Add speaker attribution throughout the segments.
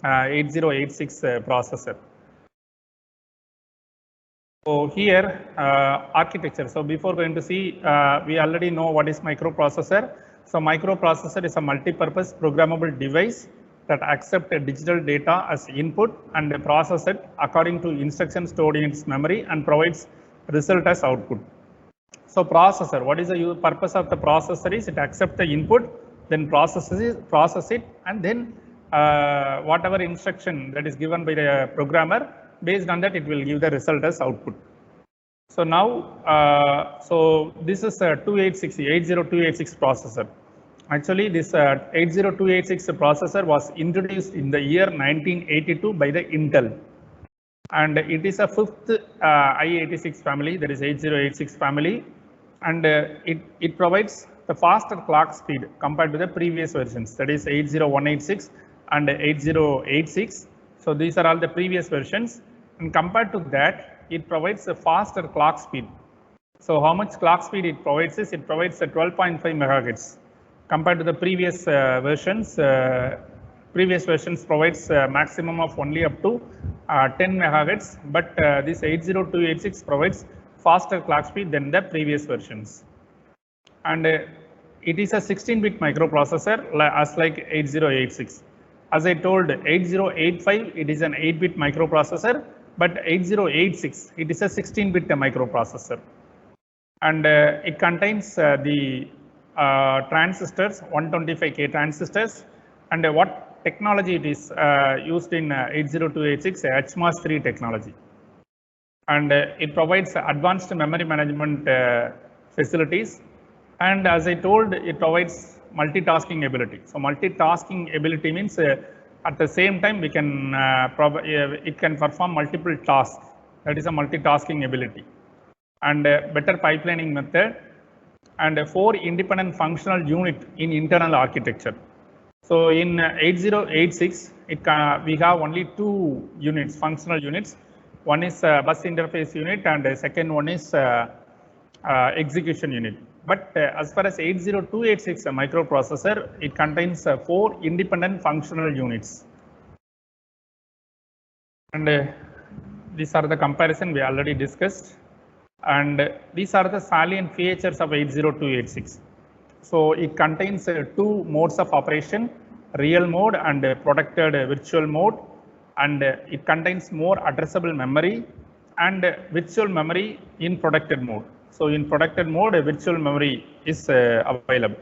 Speaker 1: 8086 processor. So here architecture. So before going to see, we already know what is microprocessor. So microprocessor is a multi-purpose programmable device that accepts digital data as input and process it according to instructions stored in its memory and provides result as output. So processor, what is the purpose of the processor is it accepts the input, then process it, and then whatever instruction that is given by the programmer, based on that it will give the result as output. So now, so this is a 802286 processor. Actually, this 80286 processor was introduced in the year 1982 by the Intel. And it is a fifth i86 family, that is 8086 family. And it provides the faster clock speed compared to the previous versions, that is 80186 and 8086. So these are all the previous versions. And compared to that, it provides a faster clock speed. So how much clock speed it provides is, it provides a 12.5 megahertz. Compared to the previous versions provides a maximum of only up to 10 megahertz, but this 80286 provides faster clock speed than the previous versions. And it is a 16-bit microprocessor as like 8086. As I told, 8085 it is an 8-bit microprocessor, but 8086 it is a 16-bit microprocessor. And it contains the transistors, 125K transistors, and what technology it is used in 80286, HMOS3 technology. And it provides advanced memory management facilities. And as I told, it provides multitasking ability. So multitasking ability means at the same time we can it can perform multiple tasks. That is a multitasking ability. And better pipelining method, and 4 independent functional unit in internal architecture. So in 8086, we have only 2 units, functional units. One is bus interface unit, and the second one is execution unit. But as far as 80286 microprocessor, it contains 4 independent functional units. And these are the comparison we already discussed. And these are the salient features of 80286. So it contains 2 modes of operation, real mode and protected virtual mode. And it contains more addressable memory and virtual memory in protected mode. So in protected mode, virtual memory is available.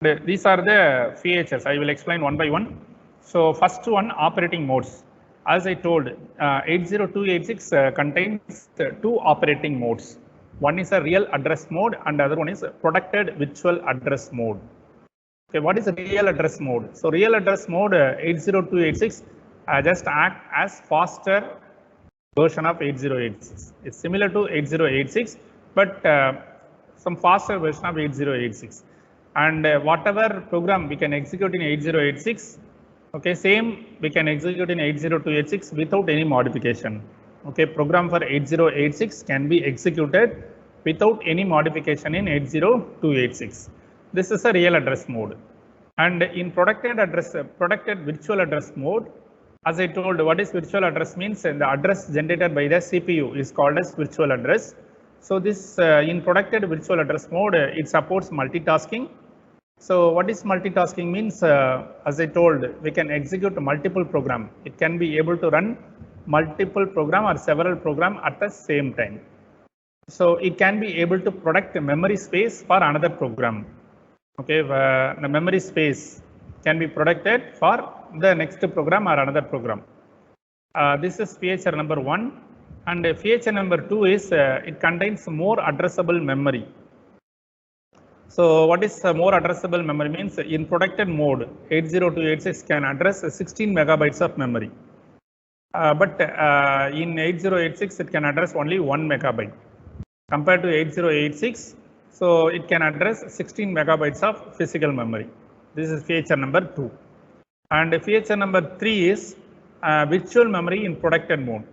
Speaker 1: And these are the features. I will explain one by one. So first one, operating modes. As I told, 80286 contains 2 operating modes. One is a real address mode and the other one is a protected virtual address mode. Okay, what is a real address mode? So real address mode 80286 just act as faster version of 8086. It's similar to 8086, but some faster version of 8086. And whatever program we can execute in 8086, okay, same we can execute in 80286 without any modification. Okay, program for 8086 can be executed without any modification in 80286. This is a real address mode. And in protected virtual address mode, as I told, what is virtual address means, the address generated by the CPU is called as virtual address. So this in protected virtual address mode, it supports multitasking. So what is multitasking means, as I told, we can execute multiple program. It can be able to run multiple program or several program at the same time. So it can be able to protect the memory space for another program. Okay, the memory space can be protected for the next program or another program. This is feature number 1. And feature number 2 is it contains more addressable memory. So what is more addressable memory means, in protected mode, 80286 can address 16 megabytes of memory. But in 8086, it can address only 1 megabyte. Compared to 8086, so it can address 16 megabytes of physical memory. This is feature number 2. And feature number 3 is virtual memory in protected mode.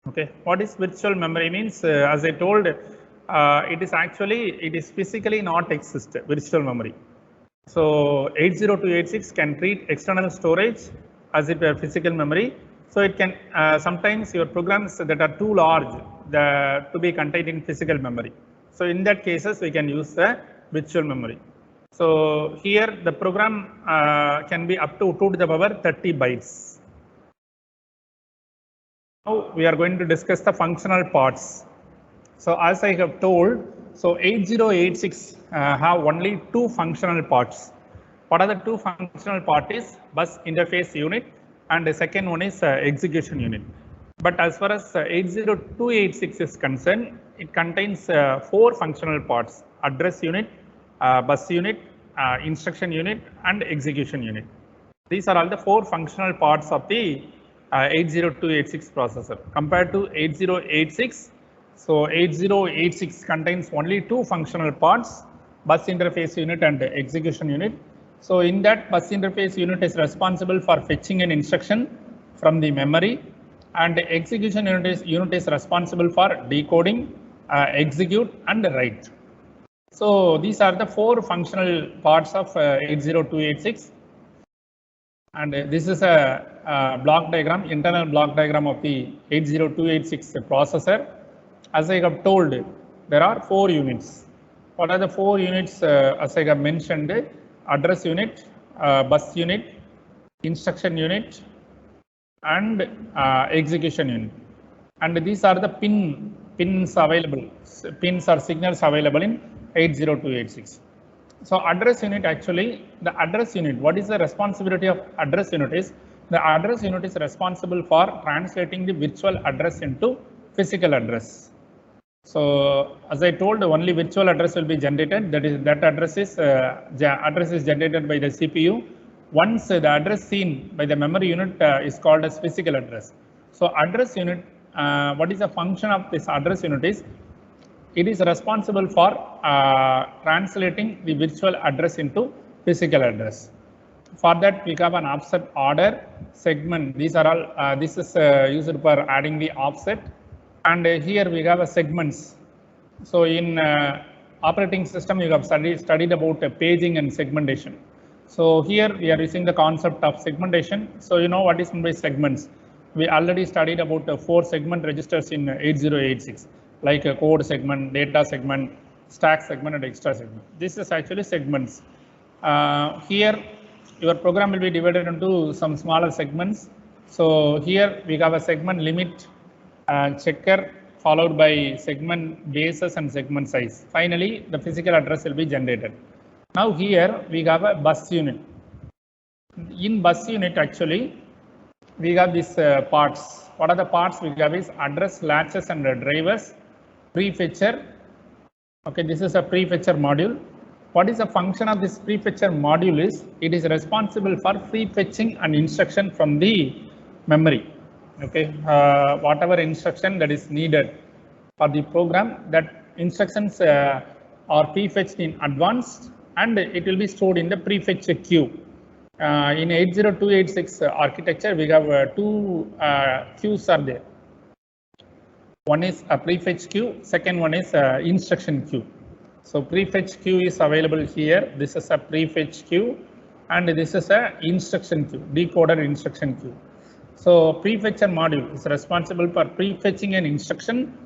Speaker 1: Okay, what is virtual memory means, as I told, it is physically not exist, virtual memory. So 80286 can treat external storage as if a physical memory. So it can sometimes your programs that are too large to be contained in physical memory. So in that cases we can use the virtual memory. So here the program can be up to 2 to the power 30 bytes. Now we are going to discuss the functional parts. So as I have told, so 8086 have only two functional parts. What are the two functional parts is bus interface unit and the second one is execution unit. But as far as 80286 is concerned, it contains four functional parts: address unit, bus unit, instruction unit and execution unit. These are all the four functional parts of the 80286 processor compared to 8086. So 8086 contains only two functional parts, bus interface unit and execution unit. So in that, bus interface unit is responsible for fetching an instruction from the memory, and the execution unit is responsible for decoding, execute and write. So these are the four functional parts of 80286. And this is a block diagram, internal block diagram of the 80286 processor. As I have told, there are four units. What are the four units? As I have mentioned, address unit, bus unit, instruction unit, and execution unit. And these are the pins available. Pins or signals available in 80286. So address unit, actually, the address unit, what is the responsibility of address unit is, the address unit is responsible for translating the virtual address into physical address. So as I told, only virtual address will be generated. That address is generated by the CPU. Once the address seen by the memory unit is called as physical address. So address unit, what is the function of this address unit is, it is responsible for translating the virtual address into physical address. For that, we have an offset order segment. These are all. This is used for adding the offset, and here we have a segments. So in operating system, you have studied about paging and segmentation. So here we are using the concept of segmentation. So you know what is meant by segments. We already studied about 4 segment registers in 8086. Like a code segment, data segment, stack segment and extra segment. This is actually segments. Here your program will be divided into some smaller segments. So here we have a segment limit checker followed by segment bases and segment size. Finally, the physical address will be generated. Now here we have a bus unit. In bus unit, actually, we have these parts. What are the parts we have is address, latches and drivers, prefetcher. Okay, this is a prefetcher module. What is the function of this prefetcher module is, it is responsible for prefetching an instruction from the memory. Okay, whatever instruction that is needed for the program, that instructions are prefetched in advance and it will be stored in the prefetch queue. In 80286 architecture, we have two queues are there. One is a prefetch queue, second one is instruction queue. So prefetch queue is available here. This is a prefetch queue and this is a instruction queue, decoder instruction queue. So prefetcher module is responsible for prefetching an instruction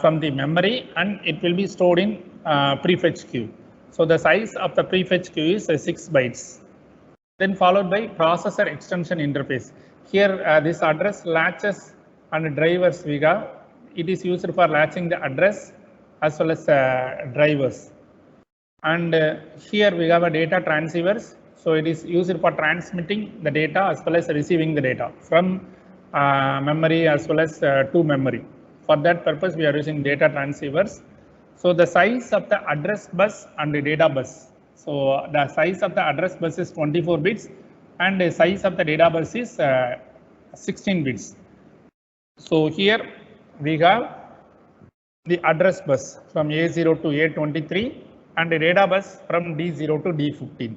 Speaker 1: from the memory and it will be stored in prefetch queue. So the size of the prefetch queue is 6 bytes. Then followed by processor extension interface. Here this address, latches and drivers we have. It is used for latching the address as well as drivers. And here we have a data transceivers. So it is used for transmitting the data as well as receiving the data from memory as well as to memory. For that purpose, we are using data transceivers. So the size of the address bus and the data bus. So the size of the address bus is 24 bits and the size of the data bus is 16 bits. So here we have the address bus from A0 to A23 and the data bus from D0 to D15.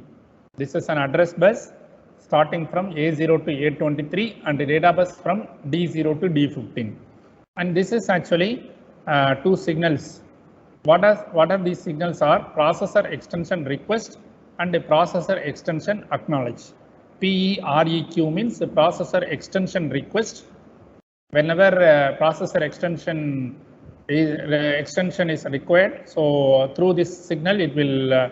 Speaker 1: This is an address bus starting from A0 to A23 and the data bus from D0 to D15. And this is actually two signals. What are these signals are? Processor extension request and the processor extension acknowledge. PEREQ means the processor extension request. Whenever processor extension is required, so through this signal it will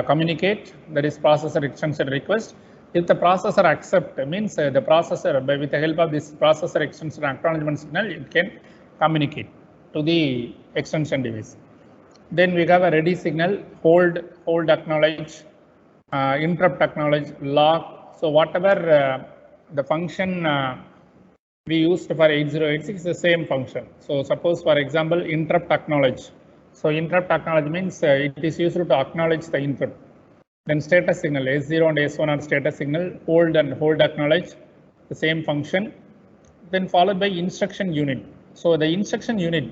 Speaker 1: communicate, that is processor extension request. If the processor accept means the processor, with the help of this processor extension acknowledgement signal, it can communicate to the extension device. Then we have a ready signal, hold acknowledge, interrupt acknowledge, lock. So whatever the function we used for 8086 is the same function. So suppose for example interrupt acknowledge. So interrupt acknowledge means it is used to acknowledge the interrupt. Then status signal S0 and S1 are status signal, hold and hold acknowledge, the same function. Then followed by instruction unit. So the instruction unit,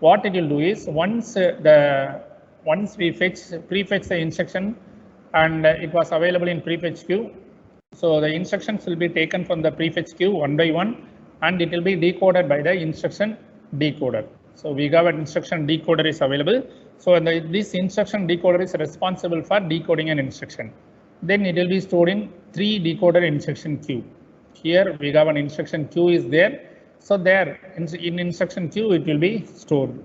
Speaker 1: what it will do is once we prefetch the instruction and it was available in prefetch queue. So the instructions will be taken from the prefetch queue one by one and it will be decoded by the instruction decoder. So we have an instruction decoder is available. So this instruction decoder is responsible for decoding an instruction. Then it will be stored in 3 decoder instruction queue. Here we have an instruction queue is there. So there in instruction queue it will be stored.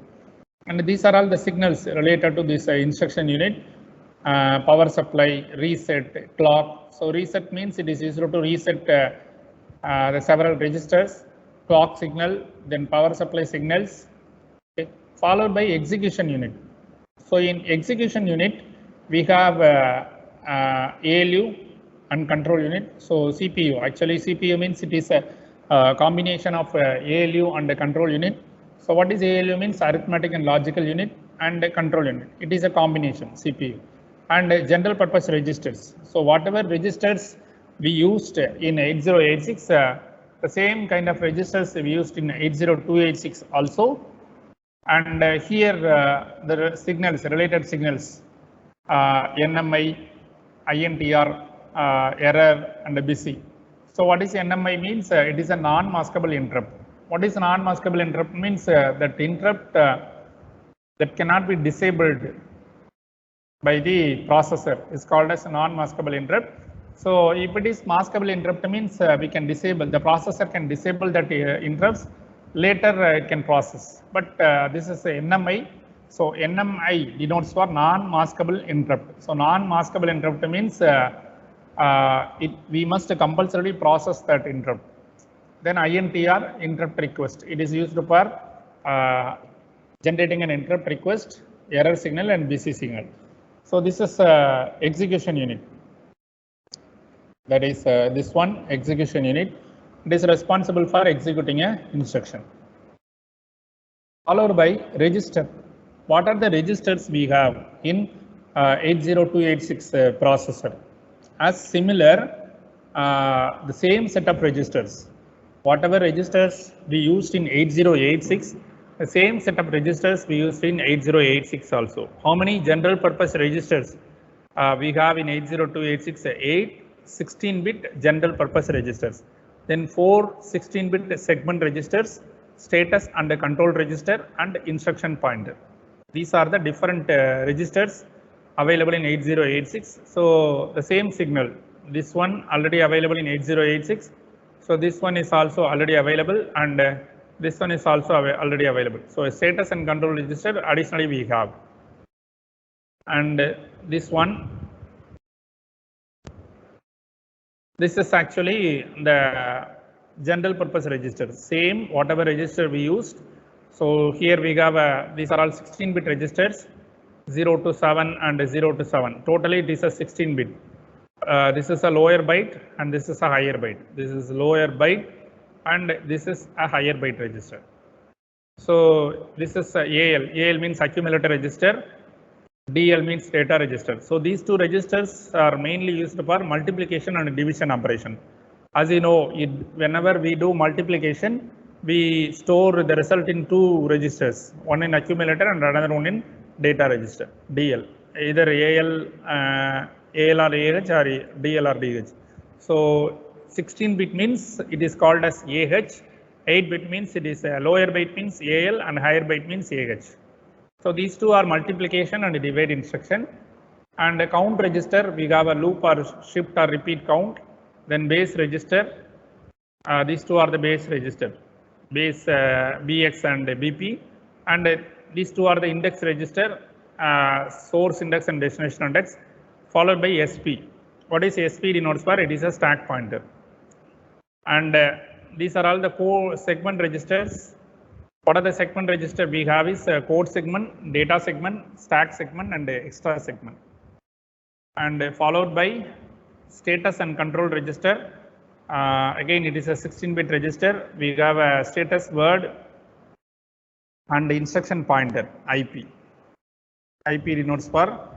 Speaker 1: And these are all the signals related to this instruction unit. Power supply, reset, clock. So reset means it is used to reset the several registers, clock signal, then power supply signals, okay, followed by execution unit. So in execution unit, we have ALU and control unit. So CPU, actually CPU means it is a combination of ALU and the control unit. So what is ALU means? Arithmetic and logical unit, and control unit. It is a combination CPU. And general purpose registers. So whatever registers we used in 8086, the same kind of registers we used in 80286 also. And here the signals, related signals, NMI, INTR, error and BC. So what is NMI means? It is a non-maskable interrupt. What is non-maskable interrupt means? That interrupt that cannot be disabled by the processor is called as a non-maskable interrupt. So if it is maskable interrupt means we can disable, the processor can disable that interrupts, later it can process. But this is a NMI. So NMI denotes for non-maskable interrupt. So non-maskable interrupt means we must compulsorily process that interrupt. Then INTR, interrupt request. It is used for generating an interrupt request, error signal and BC signal. So this is execution unit. That is this one, execution unit. It is responsible for executing an instruction. Followed by register. What are the registers we have in 80286 processor? As similar, the same set of registers. Whatever registers we used in 8086, the same set of registers we used in 8086 also. How many general purpose registers we have in 80286? 8 16-bit general purpose registers. Then 4 16-bit segment registers, status and control register and instruction pointer. These are the different registers available in 8086. So the same signal, this one already available in 8086. So this one is also already available and this one is also already available. So a status and control register additionally we have. And this one, this is actually the general purpose register. Same whatever register we used. So here we have these are all 16-bit registers, 0 to 7 and 0 to 7. Totally this is 16-bit. This is a lower byte and this is a higher byte. This is lower byte and this is a higher byte register. So this is AL. AL means accumulator register. DL means data register. So these two registers are mainly used for multiplication and division operation. As you know, whenever we do multiplication, we store the result in 2 registers, one in accumulator and another one in data register, DL, either AL or AH or DL or DH. So 16-bit means it is called as AH, 8-bit means it is lower byte means AL and higher byte means AH. So these two are multiplication and divide instruction, And a count register, we have a loop or shift or repeat count. Then base register, these two are the base register, base BX and BP. And these two are the index register, source index and destination index, followed by SP. What is SP denotes for? It is a stack pointer. And these are all the core segment registers. What are the segment register we have is code segment, data segment, stack segment, and extra segment. And followed by status and control register. Again, it is a 16-bit register. We have a status word and the instruction pointer, IP. IP denotes for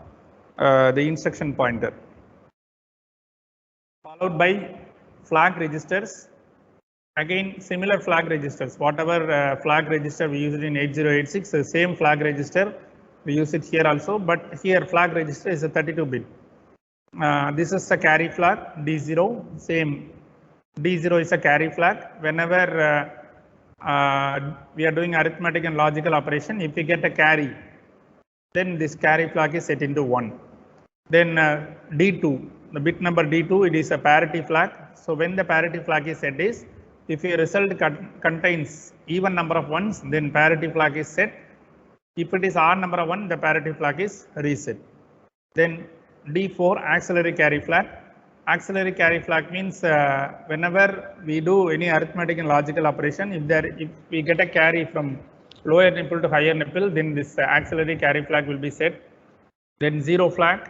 Speaker 1: the instruction pointer. Followed by flag registers. Again, similar flag registers. Whatever flag register we used in 8086, the same flag register, we use it here also. But here flag register is a 32-bit. This is a carry flag, D0, same. D0 is a carry flag. Whenever we are doing arithmetic and logical operation, if we get a carry, then this carry flag is set into 1. Then D2, the bit number D2, it is a parity flag. So when the parity flag is set is, if your result contains even number of ones, then parity flag is set. If it is odd number of 1, the parity flag is reset. Then D4, auxiliary carry flag. Auxiliary carry flag means whenever we do any arithmetic and logical operation, if we get a carry from lower nipple to higher nipple, then this auxiliary carry flag will be set. Then 0 flag.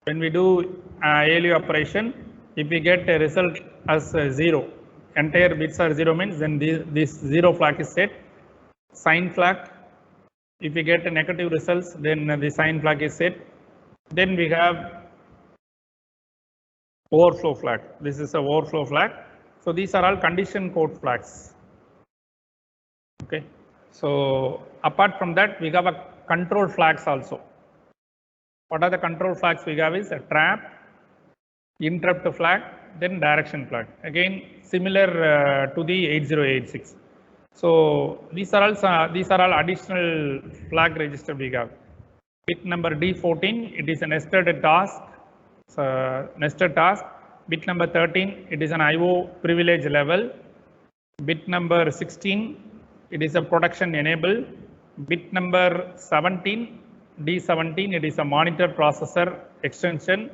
Speaker 1: When we do ALU operation, if we get a result as 0, entire bits are 0 means then this 0 flag is set. Sign flag. If we get a negative results, then the sign flag is set. Then we have overflow flag. This is a overflow flag. So these are all condition code flags. Okay. So apart from that, we have a control flags also. What are the control flags we have is a trap, interrupt flag, then direction flag. Again, similar to the 8086. So these are all additional flag register we have. Bit number D14, it is a nested task. Bit number 13, it is an IO privilege level. Bit number 16, it is a protection enable. Bit number 17, D17, it is a monitor processor extension.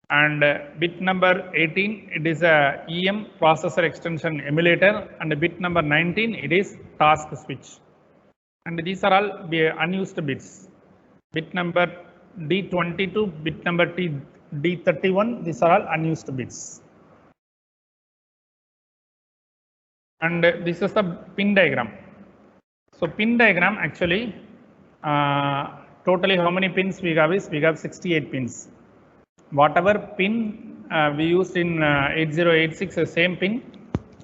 Speaker 1: And bit number 18, it is a EM processor extension emulator. And bit number 19, it is task switch. And these are all unused bits. Bit number D22, bit number D31, these are all unused bits. And this is the pin diagram. So pin diagram actually, totally how many pins we have is, we have 68 pins. Whatever pin we used in 8086, same pin,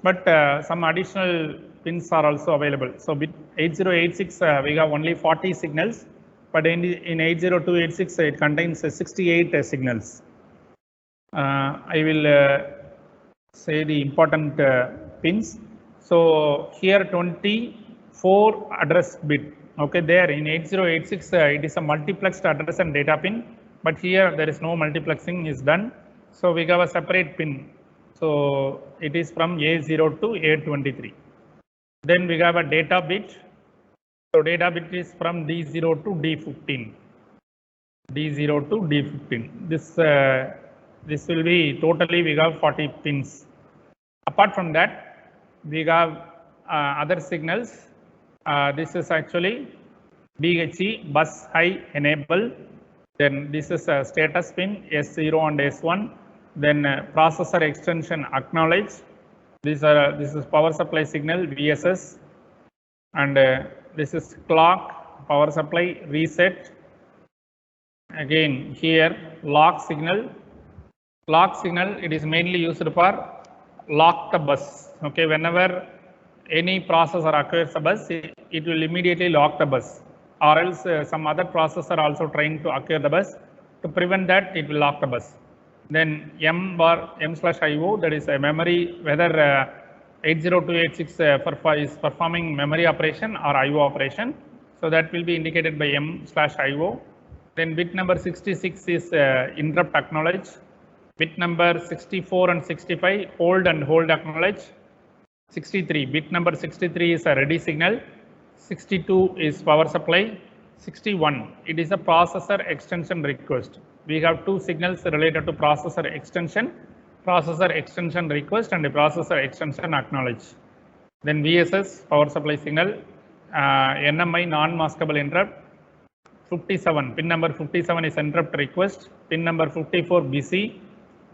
Speaker 1: but some additional pins are also available. So with 8086, we have only 40 signals. But in 80286, it contains 68 signals. I will say the important pins. So here 24 address bit. Okay, there in 8086, it is a multiplexed address and data pin. But here there is no multiplexing is done. So we have a separate pin. So it is from A0 to A23. Then we have a data bit. So data bit is from D0 to D15. D0 to D15. This will be totally we have 40 pins. Apart from that, we have other signals. This is actually BHE bus high enable. Then this is a status pin S0 and S1. Then processor extension acknowledge. This is power supply signal VSS. And this is clock, power supply, reset. Again, here lock signal. Lock signal, it is mainly used for lock the bus. Okay, whenever any processor acquires a bus, it will immediately lock the bus. Or else some other processor also trying to acquire the bus. To prevent that, it will lock the bus. Then M/IO, that is a memory, whether 80286 is performing memory operation or IO operation. So that will be indicated by M/IO. Then bit number 66 is interrupt acknowledge. Bit number 64 and 65 hold and hold acknowledge. 63 bit number 63 is a ready signal. 62 is power supply. 61 it is a processor extension request. We have two signals related to processor extension request and processor extension acknowledge. Then VSS power supply signal, NMI non-maskable interrupt. 57 pin number 57 is interrupt request. Pin number 54 busy.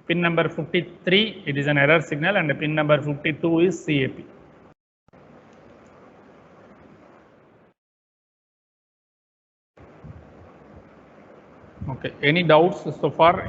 Speaker 1: Pin number 53 it is an error signal, and pin number 52 is CAP. Okay, any doubts so far?